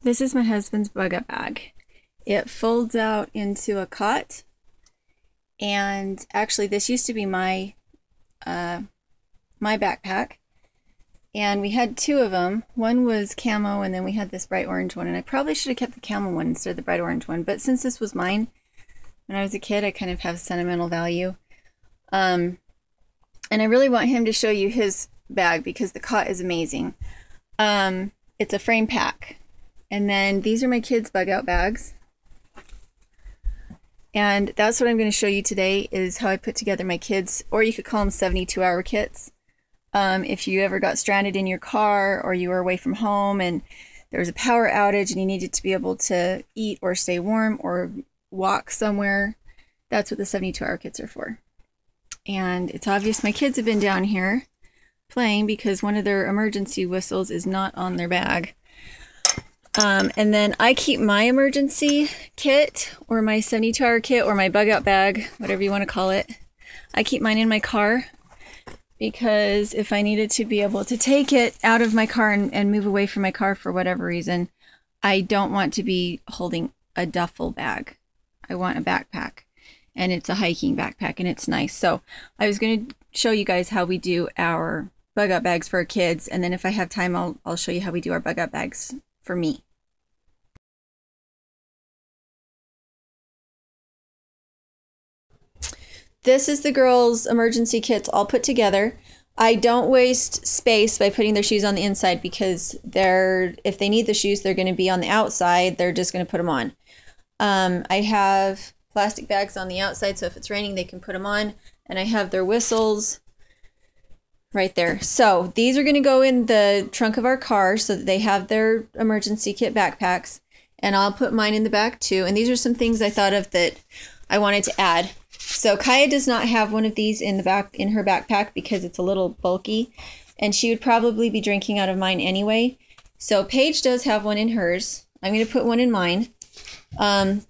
This is my husband's Bugout bag. It folds out into a cot, and actually this used to be my my backpack, and we had two of them. One was camo, and then we had this bright orange one, and I probably should have kept the camo one instead of the bright orange one, but since this was mine when I was a kid, I kind of have sentimental value. And I really want him to show you his bag because the cot is amazing. It's a frame pack. And then these are my kids' Bugout bags. And that's what I'm going to show you today, is how I put together my kids, or you could call them 72-hour kits. If you ever got stranded in your car, or you were away from home and there was a power outage and you needed to be able to eat or stay warm or walk somewhere, that's what the 72-hour kits are for. And it's obvious my kids have been down here playing because one of their emergency whistles is not on their bag. And then I keep my emergency kit, or my 72-hour kit, or my Bugout bag, whatever you want to call it. I keep mine in my car because if I needed to be able to take it out of my car and move away from my car for whatever reason, I don't want to be holding a duffel bag. I want a backpack, and it's a hiking backpack, and it's nice. So I was going to show you guys how we do our Bugout bags for our kids, and then if I have time, I'll show you how we do our Bugout bags for me. This is the girls' emergency kits all put together. I don't waste space by putting their shoes on the inside because if they need the shoes, they're going to be on the outside. They're just going to put them on. I have plastic bags on the outside, so if it's raining, they can put them on. And I have their whistles right there. So these are going to go in the trunk of our car so that they have their emergency kit backpacks. And I'll put mine in the back too. And these are some things I thought of that I wanted to add. So Kaya does not have one of these in her backpack because it's a little bulky, and she would probably be drinking out of mine anyway. So Paige does have one in hers. I'm going to put one in mine. And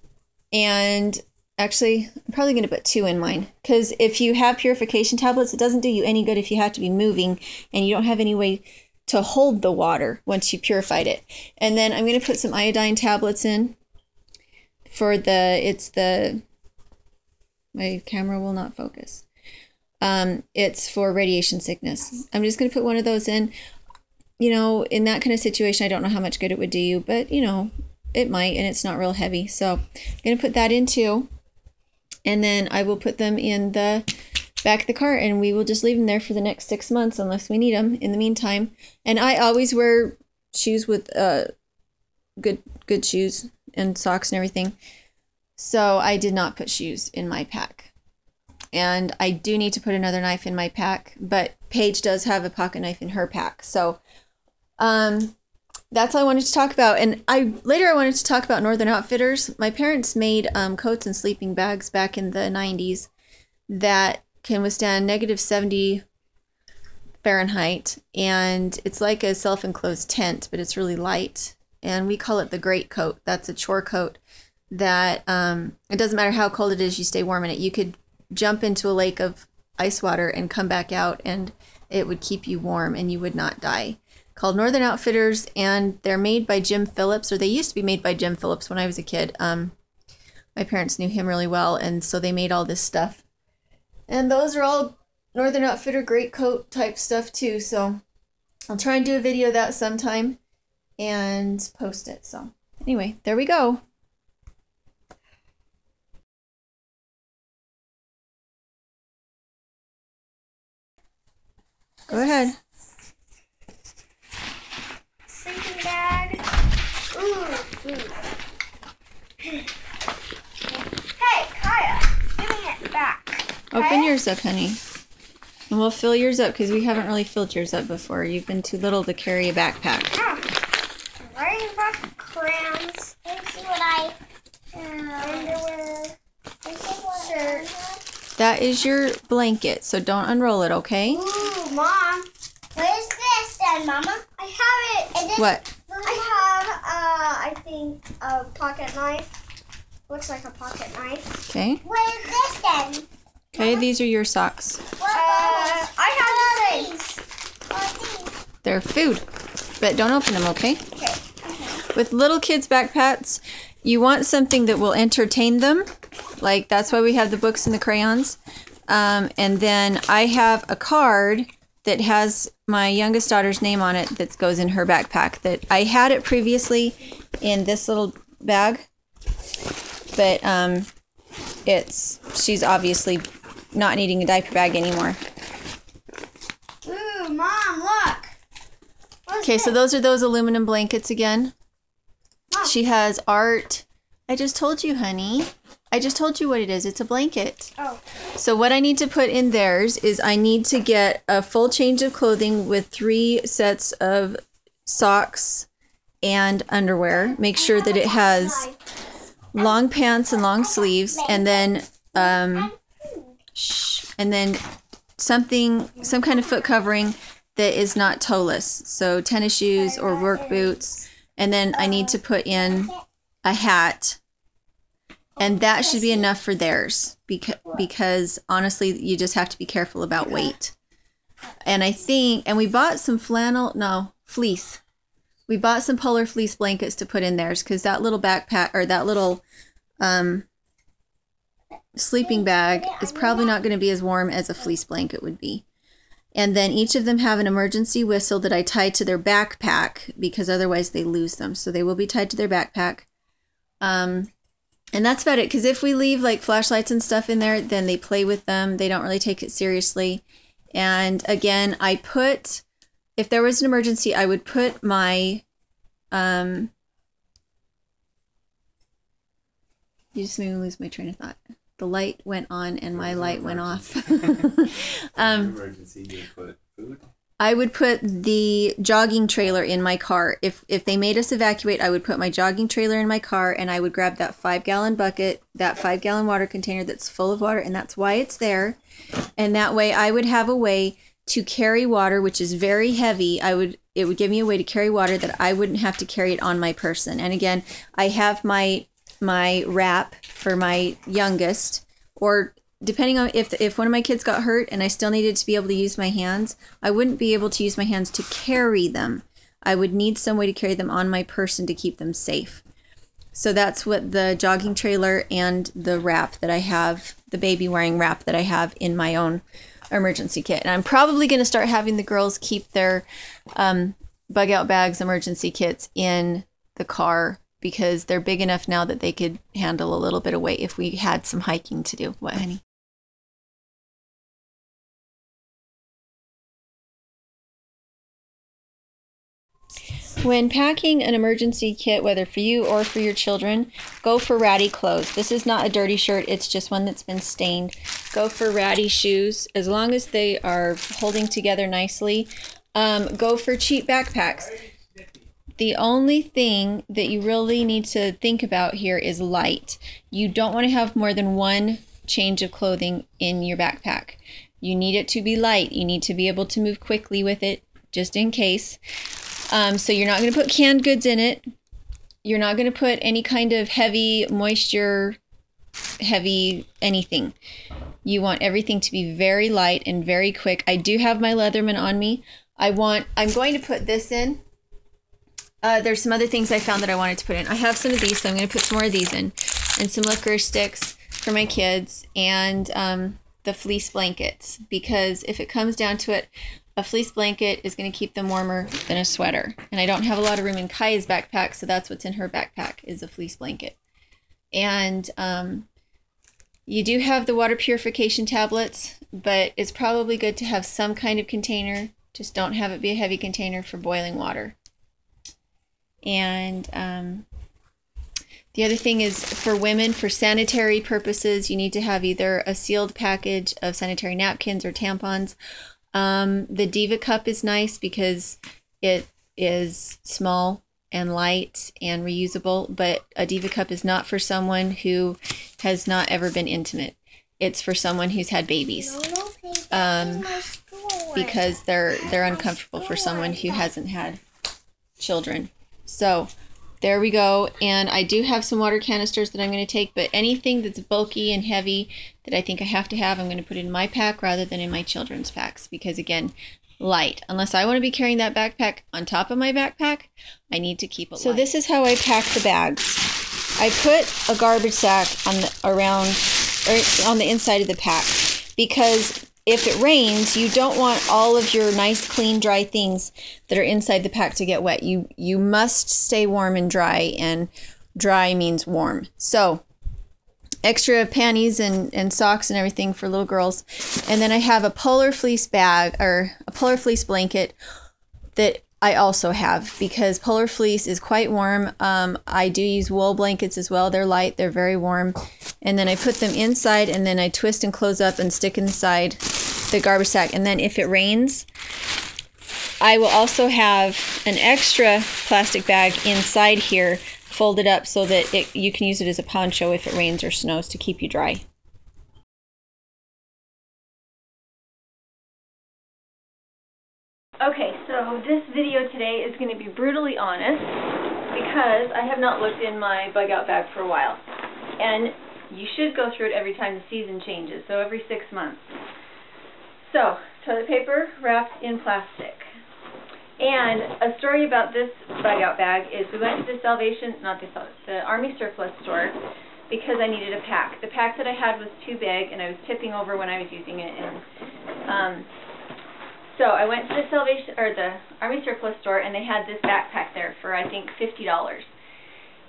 actually, I'm probably going to put two in mine, because if you have purification tablets, it doesn't do you any good if you have to be moving and you don't have any way to hold the water once you purified it. And then I'm going to put some iodine tablets in for my camera will not focus. It's for radiation sickness. I'm just going to put one of those in. You know, in that kind of situation, I don't know how much good it would do you, but you know, it might, and it's not real heavy. So I'm going to put that in too. And then I will put them in the back of the car, and we will just leave them there for the next 6 months unless we need them in the meantime. And I always wear shoes with good shoes and socks and everything. So I did not put shoes in my pack. And I do need to put another knife in my pack, but Paige does have a pocket knife in her pack. So that's all I wanted to talk about. And later I wanted to talk about Northern Outfitters. My parents made coats and sleeping bags back in the 90s that can withstand -70 Fahrenheit. And it's like a self-enclosed tent, but it's really light. And we call it the Great Coat. That's a chore coat that it doesn't matter how cold it is, you stay warm in it. You could jump into a lake of ice water and come back out, and it would keep you warm and you would not die. Called Northern Outfitters, and they're made by Jim Phillips, or they used to be made by Jim Phillips when I was a kid. My parents knew him really well, and so they made all this stuff. And those are all Northern Outfitter great coat type stuff too, so I'll try and do a video of that sometime and post it. So anyway, there we go. Go ahead. Sleeping bag. Ooh, food. Hey, Kaya, give me it back. Open yours up, honey. And we'll fill yours up because we haven't really filled yours up before. You've been too little to carry a backpack. Writing book, crayons. Let's see what underwear. Shirt. That is your blanket, so don't unroll it, okay? Ooh, Mom. What is this then, Mama? I have it. This, what? I have, I think, a pocket knife. Looks like a pocket knife. Okay. What is this then? Okay, these are your socks. I have the same. They're food, but don't open them, okay? Okay. with little kids' backpacks, you want something that will entertain them. Like, that's why we have the books and the crayons. And then I have a card that has my youngest daughter's name on it that goes in her backpack. That I had it previously in this little bag, but she's obviously not needing a diaper bag anymore. Ooh, Mom, look. Okay, so those are those aluminum blankets again. Mom. She has art. I just told you, honey. I just told you what it is. It's a blanket. Oh. So what I need to put in theirs is I need to get a full change of clothing with 3 sets of socks and underwear. Make sure that it has long pants and long sleeves, and then some kind of foot covering that is not toeless. So tennis shoes or work boots. And then I need to put in a hat. And that should be enough for theirs, because honestly, you just have to be careful about weight. And we bought some fleece. We bought some polar fleece blankets to put in theirs, because that little backpack, or that little sleeping bag is probably not going to be as warm as a fleece blanket would be. And then each of them have an emergency whistle that I tie to their backpack, because otherwise they lose them. So they will be tied to their backpack. And that's about it, because if we leave like flashlights and stuff in there, then they play with them. They don't really take it seriously. And again, if there was an emergency, I would put my, you just made me lose my train of thought. The light went on and my light went off. Emergency, you put food? I would put the jogging trailer in my car. If they made us evacuate, I would put my jogging trailer in my car, and I would grab that 5-gallon bucket, that 5-gallon water container that's full of water, and that's why it's there. And that way I would have a way to carry water, which is very heavy. It would give me a way to carry water that I wouldn't have to carry it on my person. And again, I have my wrap for my youngest, or depending on if one of my kids got hurt and I still needed to be able to use my hands, I wouldn't be able to use my hands to carry them. I would need some way to carry them on my person to keep them safe. So that's what the jogging trailer and the wrap that I have, the baby wearing wrap that I have in my own emergency kit. And I'm probably going to start having the girls keep their Bugout bags, emergency kits in the car, because they're big enough now that they could handle a little bit of weight if we had some hiking to do. What, honey? When packing an emergency kit, whether for you or for your children, go for ratty clothes. This is not a dirty shirt, it's just one that's been stained. Go for ratty shoes, as long as they are holding together nicely. Go for cheap backpacks. The only thing that you really need to think about here is light. You don't want to have more than 1 change of clothing in your backpack. You need it to be light. You need to be able to move quickly with it, just in case. So you're not going to put canned goods in it. You're not going to put any kind of heavy moisture, heavy anything. You want everything to be very light and very quick. I do have my Leatherman on me. I'm going to put this in. There's some other things I found that I wanted to put in. I have some of these, so I'm going to put some more of these in. And some licorice sticks for my kids, and the fleece blankets. Because if it comes down to it, a fleece blanket is going to keep them warmer than a sweater. And I don't have a lot of room in Kai's backpack, so that's what's in her backpack, is a fleece blanket. And you do have the water purification tablets, but it's probably good to have some kind of container. Just don't have it be a heavy container for boiling water. And the other thing is, for women, for sanitary purposes, you need to have either a sealed package of sanitary napkins or tampons. The Diva cup is nice because it is small and light and reusable, but a Diva cup is not for someone who has not ever been intimate. It's for someone who's had babies, because they're uncomfortable for someone who hasn't had children. So there we go. And I do have some water canisters that I'm going to take, but anything that's bulky and heavy that I think I have to have, I'm going to put in my pack rather than in my children's packs, because again, light. Unless I want to be carrying that backpack on top of my backpack, I need to keep it light. So this is how I pack the bags. I put a garbage sack on the inside of the pack, because if it rains, you don't want all of your nice, clean, dry things that are inside the pack to get wet. You must stay warm and dry means warm. So extra panties and socks and everything for little girls. And then I have a polar fleece bag, or a polar fleece blanket, that I also have, because polar fleece is quite warm. I do use wool blankets as well. They're light, they're very warm. And then I put them inside, and then I twist and close up and stick inside the garbage sack. And then if it rains, I will also have an extra plastic bag inside here, folded up so that you can use it as a poncho if it rains or snows to keep you dry. Okay, so this video today is going to be brutally honest, because I have not looked in my Bugout bag for a while. And you should go through it every time the season changes, so every 6 months. So, toilet paper wrapped in plastic. And a story about this Bugout bag is we went to the Army surplus store because I needed a pack. The pack that I had was too big, and I was tipping over when I was using it. And so I went to the Army surplus store, and they had this backpack there for, I think, $50.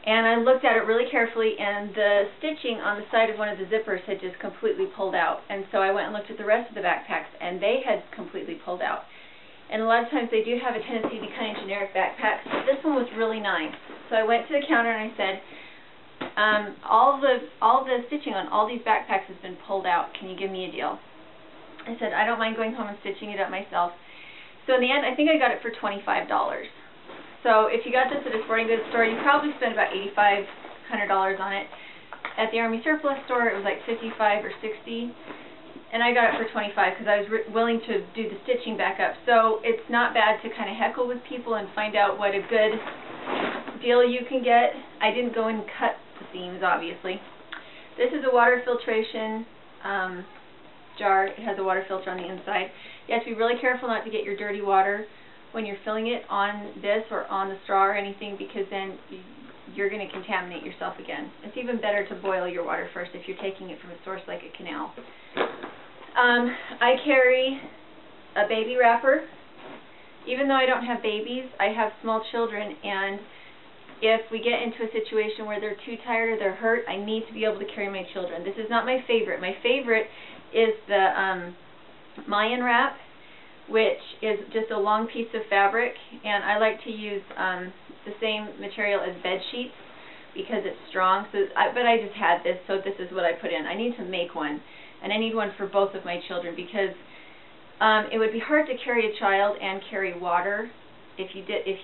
And I looked at it really carefully, and the stitching on the side of one of the zippers had just completely pulled out. And so I went and looked at the rest of the backpacks, and they had completely pulled out. And a lot of times they do have a tendency to be kind of generic backpacks, but this one was really nice. So I went to the counter and I said, all the stitching on all these backpacks has been pulled out. Can you give me a deal? I said, I don't mind going home and stitching it up myself. So in the end, I think I got it for $25. So if you got this at a sporting goods store, you probably spent about $8,500 on it. At the Army surplus store, it was like $55 or $60. And I got it for $25 because I was willing to do the stitching back up. So it's not bad to kind of heckle with people and find out what a good deal you can get. I didn't go and cut the seams, obviously. This is a water filtration jar. It has a water filter on the inside. You have to be really careful not to get your dirty water when you're filling it on this or on the straw or anything, because then you're going to contaminate yourself again. It's even better to boil your water first if you're taking it from a source like a canal. I carry a baby wrapper. Even though I don't have babies, I have small children, and if we get into a situation where they're too tired or they're hurt, I need to be able to carry my children. This is not my favorite. My favorite is the Mayan wrap, which is just a long piece of fabric, and I like to use the same material as bed sheets because it's strong. But I just had this, so this is what I put in. I need to make one. And I need one for both of my children, because it would be hard to carry a child and carry water if you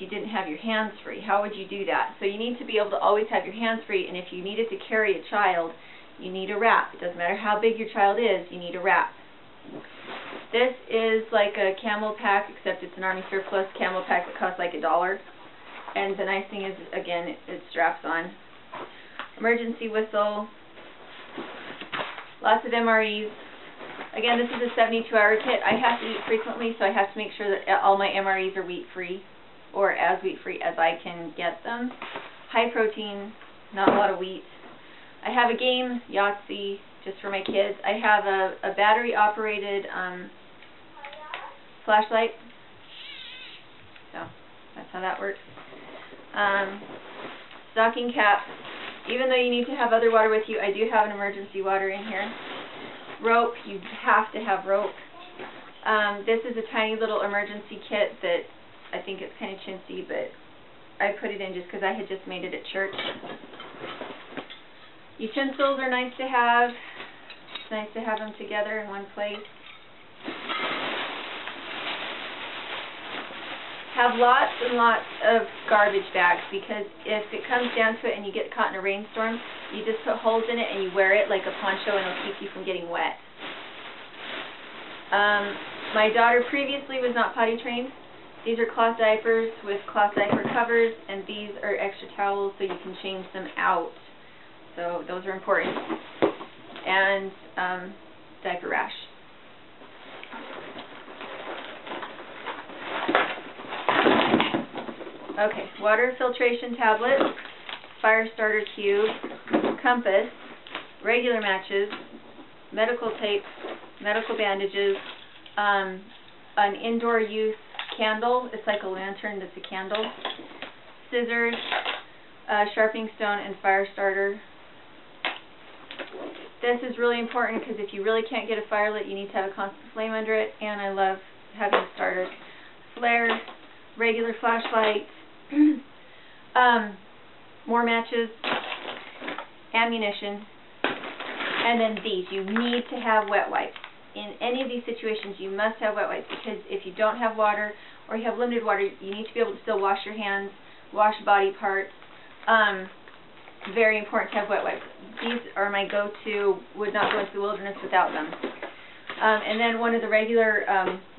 didn't have your hands free. How would you do that? So you need to be able to always have your hands free, and if you needed to carry a child, you need a wrap. It doesn't matter how big your child is, you need a wrap. This is like a camel pack, except it's an Army surplus camel pack that costs like $1. And the nice thing is, again, it straps on. Emergency whistle. Lots of MREs. Again, this is a 72-hour kit. I have to eat frequently, so I have to make sure that all my MREs are wheat-free, or as wheat-free as I can get them. High protein, not a lot of wheat. I have a game, Yahtzee, just for my kids. I have a battery-operated flashlight. So, that's how that works. Stocking cap. Even though you need to have other water with you, I do have an emergency water in here. Rope, you have to have rope. This is a tiny little emergency kit that I think it's kind of chintzy, but I put it in just because I had just made it at church. Utensils are nice to have. It's nice to have them together in one place. Have lots and lots of garbage bags, because if it comes down to it and you get caught in a rainstorm, you just put holes in it and you wear it like a poncho, and it'll keep you from getting wet. My daughter previously was not potty trained. These are cloth diapers with cloth diaper covers, and these are extra towels so you can change them out. So those are important. And diaper rash. Okay, water filtration tablets, fire starter cube, compass, regular matches, medical tape, medical bandages, an indoor use candle. It's like a lantern that's a candle. Scissors, sharpening stone, and fire starter. This is really important because if you really can't get a fire lit, you need to have a constant flame under it, and I love having starters. Flare, regular flashlight, more matches, ammunition, and then these. You need to have wet wipes. In any of these situations, you must have wet wipes, because if you don't have water or you have limited water, you need to be able to still wash your hands, wash body parts. Very important to have wet wipes. These are my go-to, would not go into the wilderness without them. And then one of the regular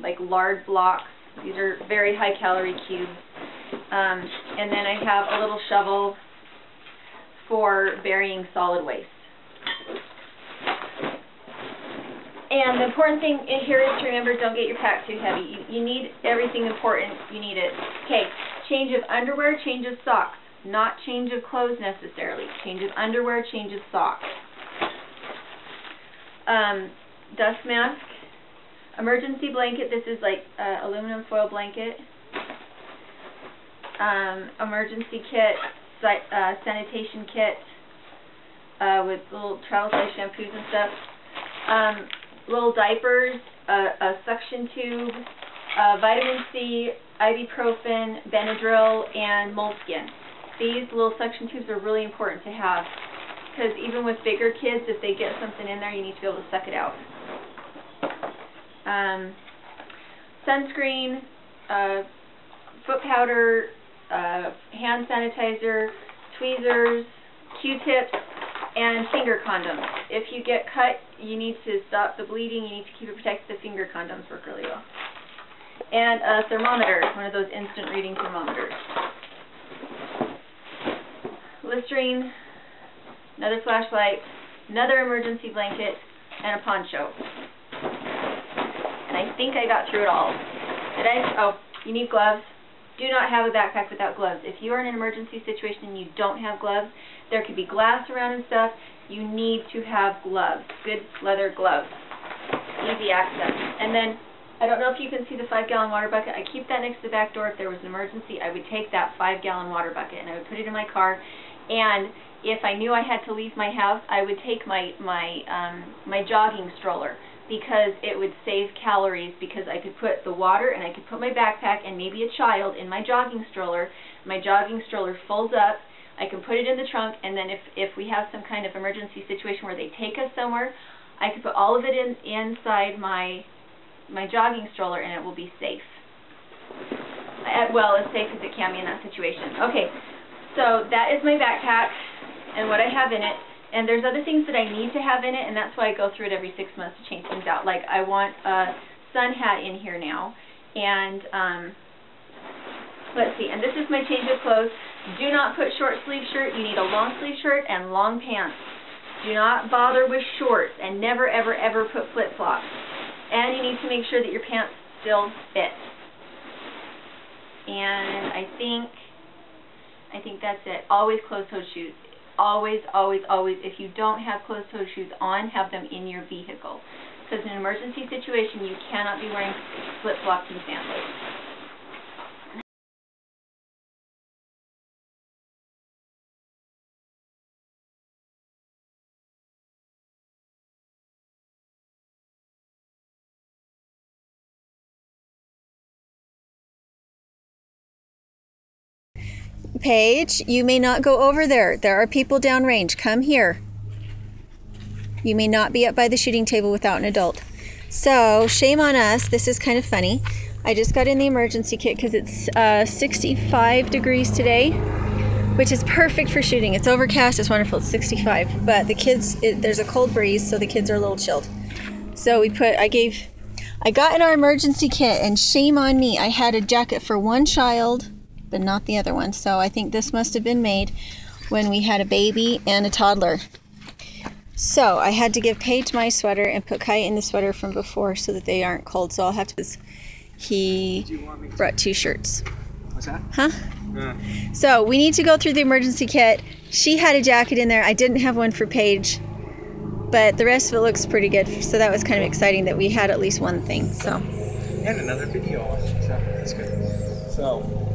like lard blocks. These are very high calorie cubes. And then I have a little shovel for burying solid waste. And the important thing in here is to remember, don't get your pack too heavy. You need everything important. You need it. Okay, change of underwear, change of socks. Not change of clothes necessarily. Change of underwear, change of socks. Dust mask. Emergency blanket. This is like aluminum foil blanket. Emergency kit. Sanitation kit. With little travel size shampoos and stuff. Little diapers. A suction tube. Vitamin C. Ibuprofen. Benadryl. And moleskin. These little suction tubes are really important to have, because even with bigger kids, if they get something in there, you need to be able to suck it out. Sunscreen, foot powder, hand sanitizer, tweezers, Q-tips, and finger condoms. If you get cut, you need to stop the bleeding. You need to keep it protected. The finger condoms work really well. And a thermometer, one of those instant reading thermometers. Listerine, another flashlight, another emergency blanket, and a poncho. And I think I got through it all. Oh, you need gloves. Do not have a backpack without gloves. If you are in an emergency situation and you don't have gloves, there could be glass around and stuff. You need to have gloves, good leather gloves. Easy access. And then, I don't know if you can see the 5-gallon water bucket. I keep that next to the back door. If there was an emergency, I would take that 5-gallon water bucket and I would put it in my car. And if I knew I had to leave my house, I would take my jogging stroller, because it would save calories, because I could put the water and I could put my backpack and maybe a child in my jogging stroller. My jogging stroller folds up. I can put it in the trunk, and then if we have some kind of emergency situation where they take us somewhere, I could put all of it inside my jogging stroller, and it will be safe. Well, as safe as it can be in that situation. Okay. So that is my backpack and what I have in it. And there's other things that I need to have in it, and that's why I go through it every 6 months to change things out. Like I want a sun hat in here now. And let's see, and this is my change of clothes. Do not put short sleeve shirt. You need a long sleeve shirt and long pants. Do not bother with shorts, and never ever ever put flip flops. And you need to make sure that your pants still fit. And I think that's it. Always closed-toed shoes. Always, always, always. If you don't have closed-toed shoes on, have them in your vehicle. Because in an emergency situation, you cannot be wearing flip-flops and sandals. Paige, you may not go over there. There are people downrange. Come here. You may not be up by the shooting table without an adult. So, shame on us. This is kind of funny. I just got in the emergency kit because it's 65 degrees today, which is perfect for shooting. It's overcast. It's wonderful. It's 65. But the kids, there's a cold breeze, so the kids are a little chilled. So I got in our emergency kit, and shame on me. I had a jacket for one child, but not the other one. So I think this must have been made when we had a baby and a toddler. So I had to give Paige my sweater and put Kai in the sweater from before so that they aren't cold. So I'll have to. He brought 2 shirts. What's that? Huh? So we need to go through the emergency kit. She had a jacket in there. I didn't have one for Paige, but the rest of it looks pretty good. So that was kind of exciting that we had at least one thing. So. And another video. So that's good. So.